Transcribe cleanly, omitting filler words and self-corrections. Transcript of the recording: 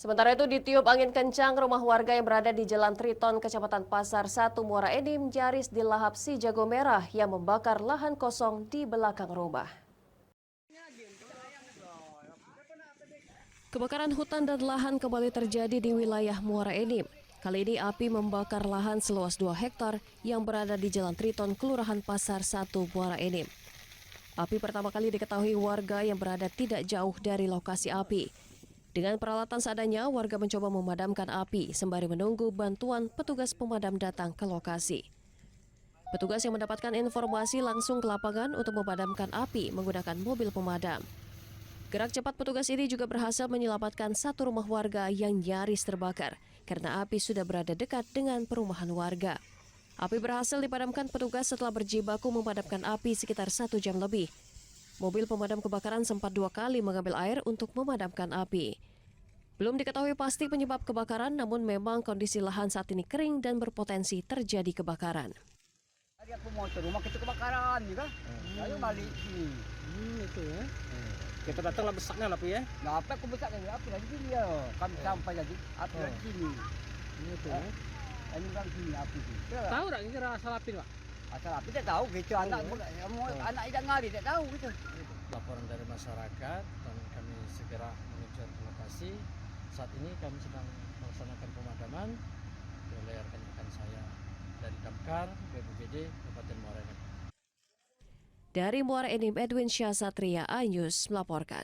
Sementara itu ditiup angin kencang, rumah warga yang berada di Jalan Triton, Kecamatan Pasar 1, Muara Enim, nyaris dilahap si jago merah yang membakar lahan kosong di belakang rumah. Kebakaran hutan dan lahan kembali terjadi di wilayah Muara Enim. Kali ini api membakar lahan seluas 2 hektar yang berada di Jalan Triton, Kelurahan Pasar 1, Muara Enim. Api pertama kali diketahui warga yang berada tidak jauh dari lokasi api. Dengan peralatan seadanya, warga mencoba memadamkan api sembari menunggu bantuan petugas pemadam datang ke lokasi. Petugas yang mendapatkan informasi langsung ke lapangan untuk memadamkan api menggunakan mobil pemadam. Gerak cepat petugas ini juga berhasil menyelamatkan satu rumah warga yang nyaris terbakar karena api sudah berada dekat dengan perumahan warga. Api berhasil dipadamkan petugas setelah berjibaku memadamkan api sekitar 1 jam lebih. Mobil pemadam kebakaran sempat 2 kali mengambil air untuk memadamkan api. Belum diketahui pasti penyebab kebakaran, namun memang kondisi lahan saat ini kering dan berpotensi terjadi kebakaran. Tadi aku mau ke rumah kita kebakaran juga. Lalu balik sini. Itu ya. Kita datanglah besarnya api ya. Nah, apa aku besar lagi api lagi sini ya. Kami sampai lagi api lagi sini. Itu ya. Ini kan sini api sini. Tahu tak kira asal api Pak? Asal api tak tahu gitu anak anak ikan ngali tak tahu gitu. Laporan dari masyarakat dan kami segera menuju ke lokasi. Saat ini kami sedang melaksanakan pemadaman oleh rekan-rekan saya dari Damkar, BPBD, Kabupaten Muara Enim. Dari Muara Enim, Edwin Syah Satria, iNews melaporkan.